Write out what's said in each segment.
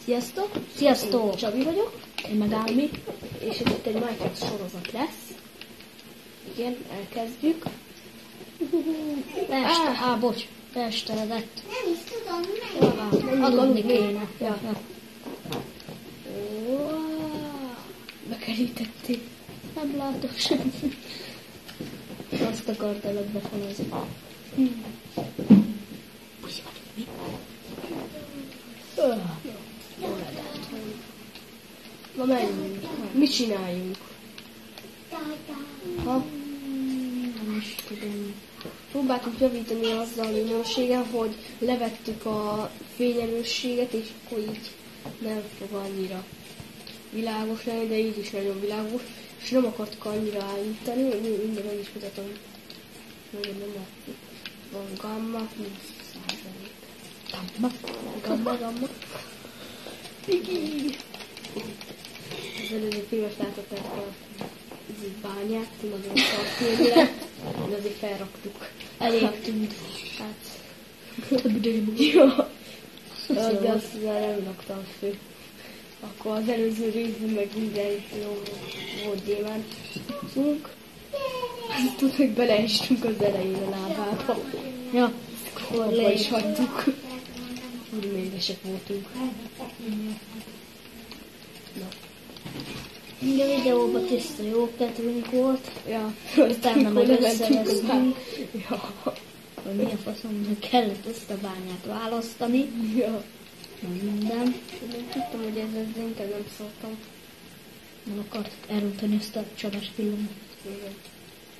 Sziasztok! Sziasztok! Csabi vagyok. Én meg Álmi. És itt egy Minecraft sorozat lesz. Igen, elkezdjük. Bocs, beesteredett. Nem is tudom, Agadni kéne. Ja. Wow. Bekerítették. Nem látok semmit. Azt akartalak befonozni. Na menjünk. Mit csináljunk? Ha? Nem is tudom. Próbáltuk javítani azzal a minőségen, hogy levettük a fényerősséget, és akkor így nem fog annyira világos lenni, de így is nagyon világos. És nem akartuk annyira állítani, minden meg is mutatom. Nagyon nem látszik. Van gamma, 20%. Gamma. Az előző filmes látották a bányát, nagyon szarfilm lett, de azért felraktuk. Elég tűnt. Hát, Több idejű. jó. De azt nem raktam fő. Akkor az előző részben meg minden jó volt gyémántunk. Aztán meg beleestünk az elején a lábába. Ja, Abba is hagytuk. Úgy mégesek voltunk. Na. a videóban tiszta jó kedvünk volt. Ja, Utána meg összevesztünk, Ja. hogy mi a faszomnak kellett ezt a bányát választani. Ja. Minden. Én tudtam, hogy ez inkább nem szóltam. Nem akartuk elrontani ezt a csodás filmet. Igen.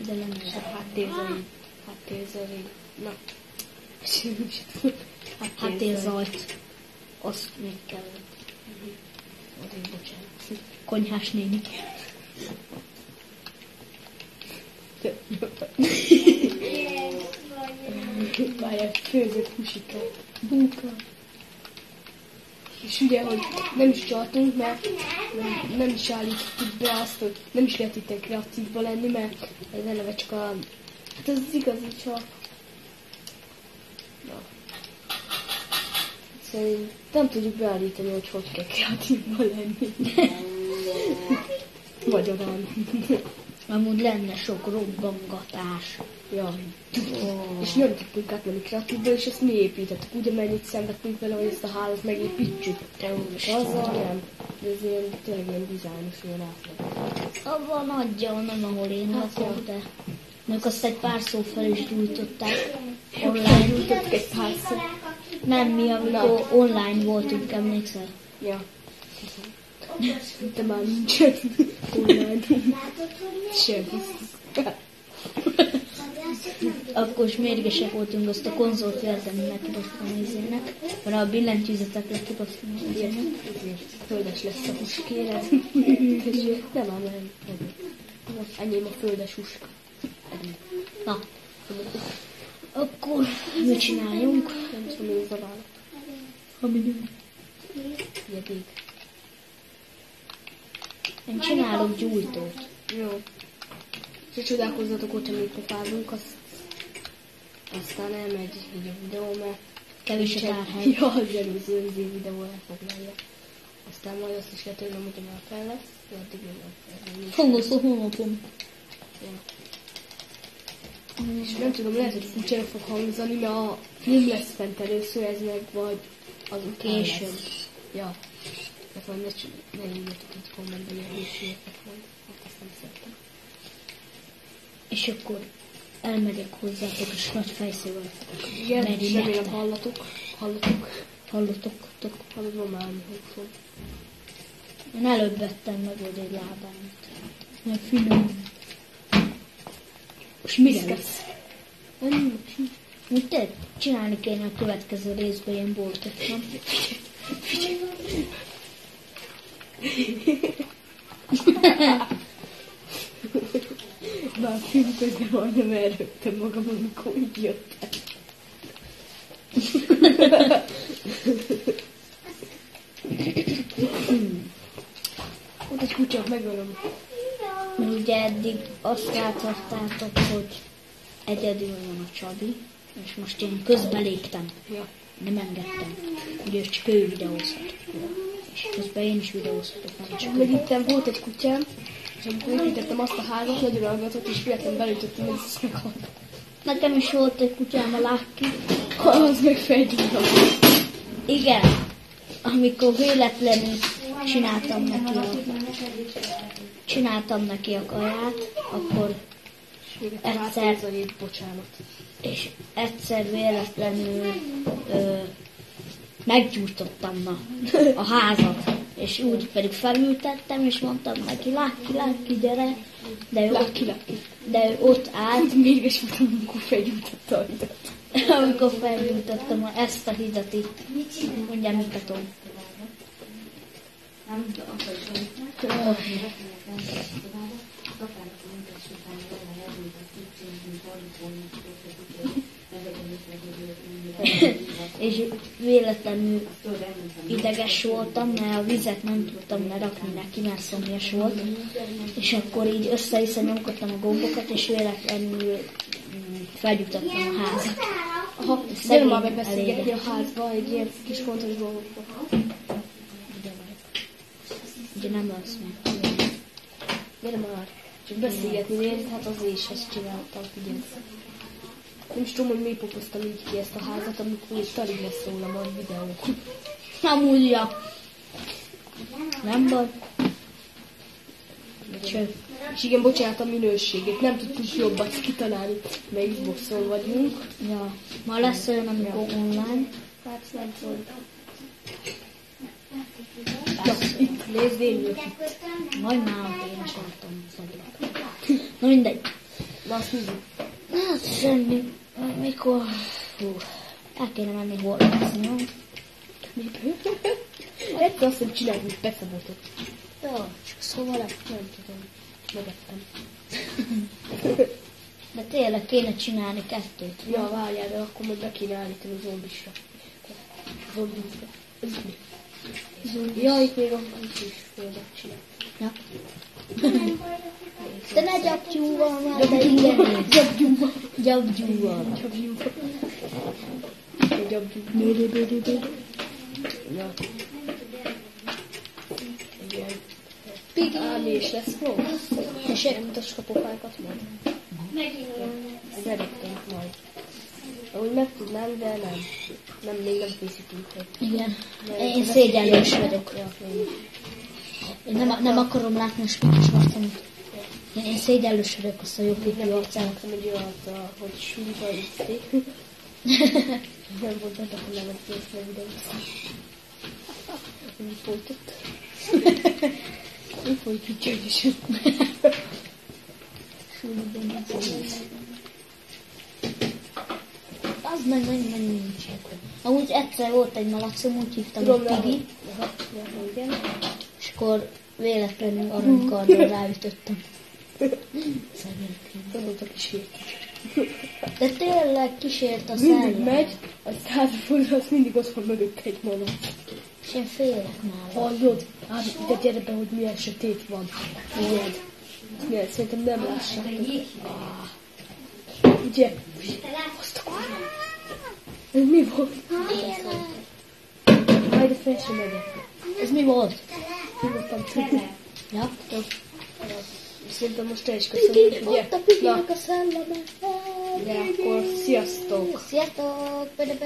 De lenne. Háttérzelék. Na. Háttérzajt. Azt még kellett. Azért bocsánat. Konyhás néni. Várjál, főzött húsikat. Búka. És ugye, hogy nem is csaltunk, mert nem is állítottuk be azt, hogy nem is lehet itt kreatívba lenni, mert ez eleve csak a... Hát ez az igazi csak... Na. Szerintem nem tudjuk beállítani, hogy kell kreatívba lenni. Magyarán. Amúgy lenne sok robbangatás. Ja. És nem tudtunk átmenni kreatívba, és ezt mi építettük. Ugye mennyit szenvedtünk vele, hogy ezt a hálót megépítsük. És azzal nem. De ez ilyen, tényleg ilyen dizájnos, ilyen átlag. Abban nagyja onnan, ahol én lakom, de meg azt egy pár szó fel is gyújtották. Online. Gyújtottuk egy pár szó. Nem mi, amikor online voltunk, emlékszel? Ja. De már nincsen online. Sem biztos. Akkor is mérgesek voltunk, azt a konzolt érteni lekibasztani nézének, mert a billentyűzetek lekibasztani nézének. Ezért földes lesz a huskére. Nem ám, nem. Enyém a földes huska. Na, akkor mit csináljunk? Nem tudom, mi ez a vállalat. Ami nem. Jedék. Én csinálok gyújtót. Jó. És csodálkozzatok, hogyha mi pofázunk, aztán elmegy így a videó, mert Kevés a tárhely. Ja, az előző videó elfoglalja. Aztán majd azt is lehet, hogy nem ugyanaz fel lesz, de addig nem fel. Hangos a hónapom. Ja. És nem tudom, lehet, hogy furcsára fog hangzani, mert a film lesz fent először, ez meg vagy az után Később. lesz. Ja. Tehát majd ne írjatok itt kommentben, hogy hősüljetek majd. Hát ezt nem szeretem. És akkor elmegyek hozzátok, és nagy fejszével Igen, meri és remélem nektek. hallottok. Hallod, már hogy fog. Én előbb vettem meg oda egy lábányt. Meg finom. És mire lesz? Úgy te csinálni kéne a következő részben ilyen boltot, nem? Bár a film közben majdnem elrögtem magam, amikor így jöttem. Ott egy kutyát megölöm. Mert ugye eddig azt láthattátok, hogy egyedül van a Csabi, és most én közbeléptem. Ja. Nem engedtem. Ugye csak ő videózhat. És közben én is videózhatok már csak. Meg itten volt egy kutyám, és amikor építettem azt a házat, nagyon ragatott, és véletlenül belütöttem, hogy ezt meghalt. Nekem is volt egy kutyám, a Lucky. Az meg felgyújtam. Igen, amikor véletlenül csináltam neki a kaját, akkor egyszer, bocsánat. és egyszer véletlenül meggyújtottam a házat, és úgy pedig felültettem, és mondtam neki, Lucky, gyere, de ő ott állt. Mérges voltam, amikor felgyújtotta a hidat. Amikor felgyújtottam ezt a hidat itt, mondjam, mutatom. És véletlenül ideges voltam, mert a vizet nem tudtam lerakni neki, mert szomjas volt. És akkor így össze-vissza nyomkodtam a gombokat, és véletlenül felgyújtottam a házat. Aha, gyere már megbeszélgetni a házba egy ilyen kis fontos dolgokról. Ugye nem lesz meg. Gyere már, csak beszélgetni nézd, hát azért is ezt csináltam, figyelj. Nem is tudom, hogy miért pokoztam így ki ezt a házat, amikor itt alig lesz róla majd videó. Amúgy, ja. Nem baj. Cső. És igen, bocsánat a minőségét, nem tudtuk jobbat kitalálni, mert Xboxon vagyunk. Ja, ma lesz olyan, amikor online. Hát nem tudom. Na, itt nézd, én jövök. Majd már én is láttam szaglat. Na mindegy. Na azt nézzük. Hát semmi. Mikor... Hú, el kéne menni horgászni, jó? Egyszer azt, hogy csináljuk beszabotot. Jó, csak szóval Nem tudom. Megettem. de tényleg kéne csinálni kettőt. Ja, várjál, de akkor majd be kéne állítani a zombisra. Zombisra. Ez mi? Ja, itt még a kis földet csinál. Ja. De ne gyapjúval már, de igen. Gyabgyúval. Gyapjúval. Gyabgyúval. Ja. Igen. Állés lesz fog? És elmutassuk a pofánkat majd. Szeretnénk majd. Ahogy meg tudnánk, de nem. Nem, még nem készítünk meg. Igen. Én szégyellős vagyok. Ja, én is. Én nem akarom látni a spikis arcomat. Én szégyellős vagyok azt a jó pipi Nem arcát. láttam egy olyat, hogy súlyba iszték. Nem volt benne, hogy nem egy kész videót. Mi folytott? Mi folyt csődösen? Súlyban nem az meg nincs. Amúgy egyszer volt egy malacom, úgy hívtam, hogy Pigi. Igen. És akkor véletlenül aranykardon ráütöttem. Szegényként. Tanultak kísért. De tényleg kísért a Mindig szellem. megy, az házafordul, az mindig ott van mögött egy malac. És én félek nála. Hallod? Ági, ide gyere be, hogy milyen sötét van. Figyeld. Milyen, szerintem nem lássátok. Ugye? Azt a kurva. Ez mi volt? Majd a fel sem megyek. Ez mi volt? Nyugodtan. Ja? Szerintem most te is köszönjük, ugye? Ott a Piginek a szelleme. De akkor sziasztok! Sziasztok! Bede.